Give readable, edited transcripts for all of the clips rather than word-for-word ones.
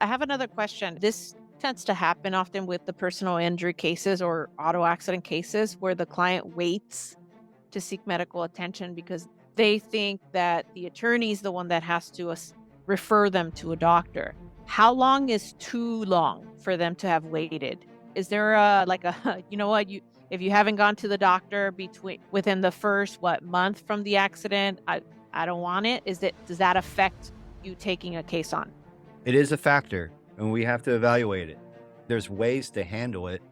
I have another question. This tends to happen often with the personal injury cases or auto accident cases where the client waits to seek medical attention because they think that the attorney is the one that has to refer them to a doctor. How long is too long for them to have waited? Is there a like a you know what you if you haven't gone to the doctor between within the first month from the accident, I don't want it. Does that affect you taking a case on? It is a factor, and we have to evaluate it. There's ways to handle it,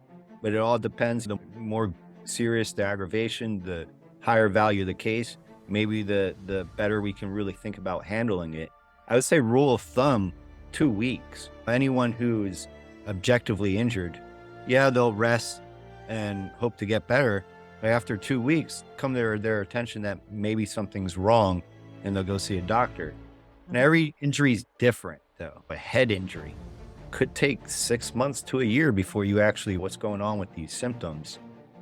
but it all depends. The more serious the aggravation, the higher value the case, maybe the better we can really think about handling it. I would say rule of thumb, 2 weeks. Anyone who is objectively injured, yeah, they'll rest and hope to get better. But after 2 weeks, come to their attention that maybe something's wrong, and they'll go see a doctor. And Mhm. every injury is different, though. A head injury could take 6 months to a year before you actually what's going on with these symptoms.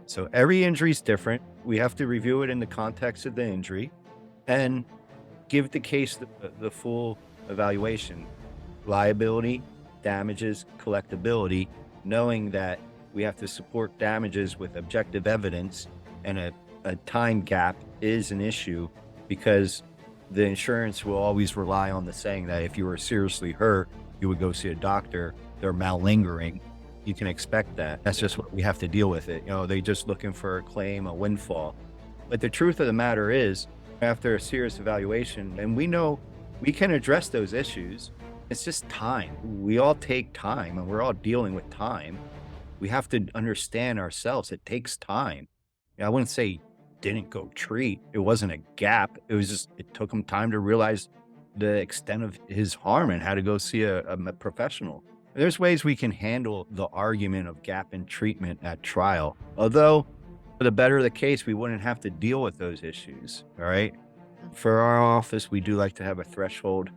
So every injury is different. We have to review it in the context of the injury and give the case the full evaluation, liability, damages, collectability, knowing that we have to support damages with objective evidence, and a time gap is an issue because the insurance will always rely on the saying that if you were seriously hurt, you would go see a doctor. They're malingering. You can expect that. That's just what we have to deal with it. They just looking for a claim, a windfall. But the truth of the matter is, after a serious evaluation, and we know we can address those issues, it's just time. We all take time, and we're all dealing with time. We have to understand ourselves. It takes time. I wouldn't say didn't go treat. It wasn't a gap. It was just, it took him time to realize the extent of his harm and how to go see a professional. There's ways we can handle the argument of gap in treatment at trial. Although, for the better the case, we wouldn't have to deal with those issues. All right. For our office, we do like to have a threshold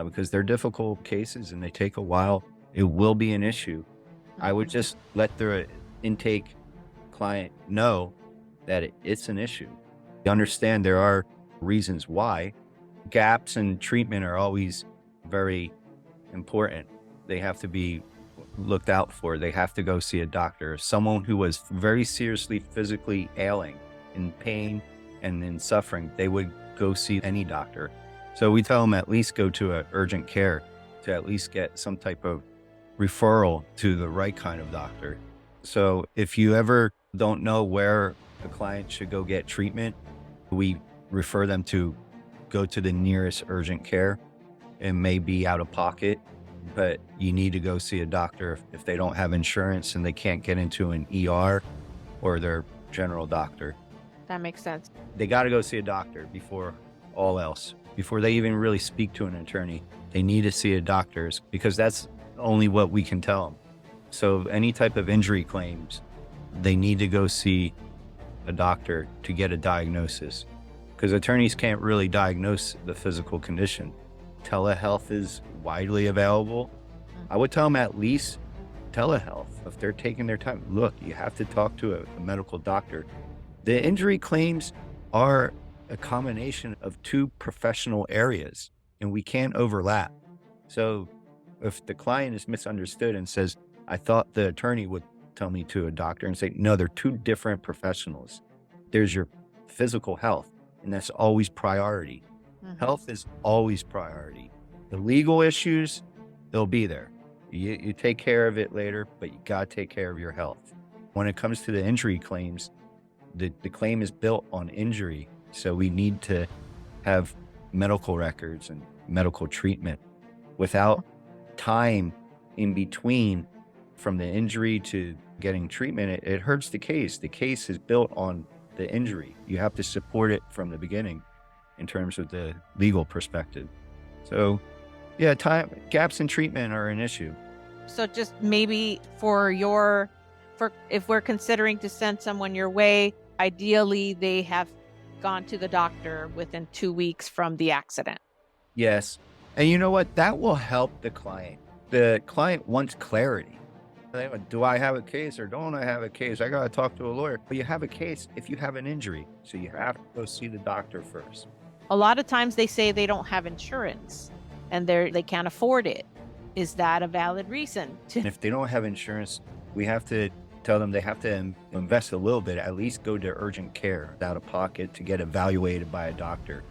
because they're difficult cases and they take a while. It will be an issue. I would Mhm. just let the intake client know that it's an issue. You understand there are reasons why. Gaps in treatment are always very important. They have to be looked out for. They have to go see a doctor. Someone who was very seriously physically ailing, in pain and in suffering, they would go see any doctor. So we tell them at least go to a urgent care to at least get some type of referral to the right kind of doctor. So if you ever don't know where a client should go get treatment, we refer them to go to the nearest urgent care. It may be out of pocket, but you need to go see a doctor if they don't have insurance and they can't get into an ER or their general doctor. That makes sense. They got to go see a doctor before all else, before they even really speak to an attorney. They need to see a doctor's because that's only what we can tell them. So any type of injury claims, they need to go see a doctor to get a diagnosis because attorneys can't really diagnose the physical condition. Telehealth is widely available. I would tell them at least telehealth if they're taking their time. Look, you have to talk to a medical doctor. The injury claims are a combination of two professional areas and we can't overlap. So if the client is misunderstood and says, I thought the attorney would tell me to a doctor and say, no, they're two different professionals. There's your physical health, and that's always priority. Mhm. Health is always priority. The legal issues, they'll be there. You take care of it later, but you got to take care of your health. When it comes to the injury claims, the claim is built on injury. So we need to have medical records and medical treatment. Without time in between from the injury to getting treatment, it hurts the case. The case is built on the injury. You have to support it from the beginning in terms of the legal perspective. So yeah, time gaps in treatment are an issue. So just maybe for if we're considering to send someone your way, ideally they have gone to the doctor within 2 weeks from the accident. Yes. And you know what? That will help the client. The client wants clarity. Do I have a case or don't I have a case? I got to talk to a lawyer. But you have a case if you have an injury. So you have to go see the doctor first. A lot of times they say they don't have insurance and they can't afford it. Is that a valid reason to? And if they don't have insurance, we have to tell them they have to invest a little bit, at least go to urgent care out of pocket to get evaluated by a doctor.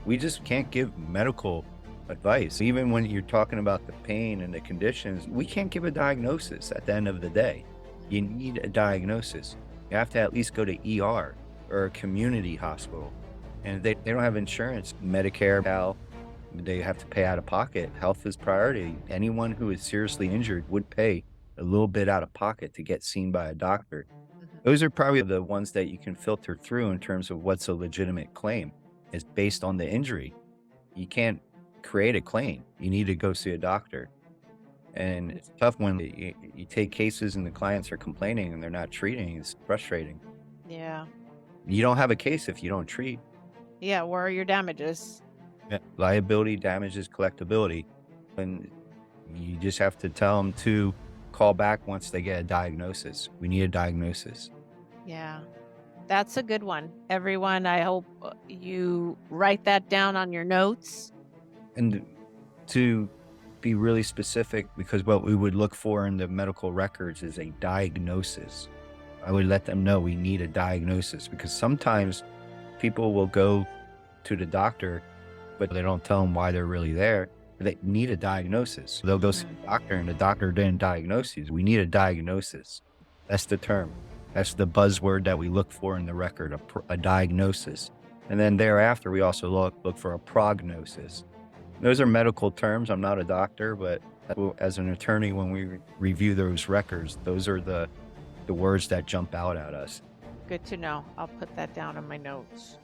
We just can't give medical advice. Even when you're talking about the pain and the conditions, we can't give a diagnosis at the end of the day. You need a diagnosis. You have to at least go to ER or a community hospital. And if they don't have insurance, Medicare, Cal, they have to pay out of pocket. Health is priority. Anyone who is seriously injured would pay a little bit out of pocket to get seen by a doctor. Mhm. Those are probably the ones that you can filter through in terms of what's a legitimate claim. Is based on the injury. You can't create a claim. You need to go see a doctor. And it's tough when you take cases and the clients are complaining and they're not treating. It's frustrating. Yeah. You don't have a case if you don't treat. Yeah, where are your damages? Yeah. Liability, damages, collectability. And you just have to tell them to call back once they get a diagnosis. We need a diagnosis. Yeah. That's a good one. Everyone, I hope you write that down on your notes. And to be really specific, because what we would look for in the medical records is a diagnosis. I would let them know we need a diagnosis, because sometimes people will go to the doctor, but they don't tell them why they're really there. They need a diagnosis. They'll go see Mhm. the doctor and the doctor didn't diagnose you. We need a diagnosis. That's the term. That's the buzzword that we look for in the record, a diagnosis. And then thereafter, we also look for a prognosis. Those are medical terms. I'm not a doctor, but as an attorney, when we review those records, those are the words that jump out at us. Good to know. I'll put that down in my notes.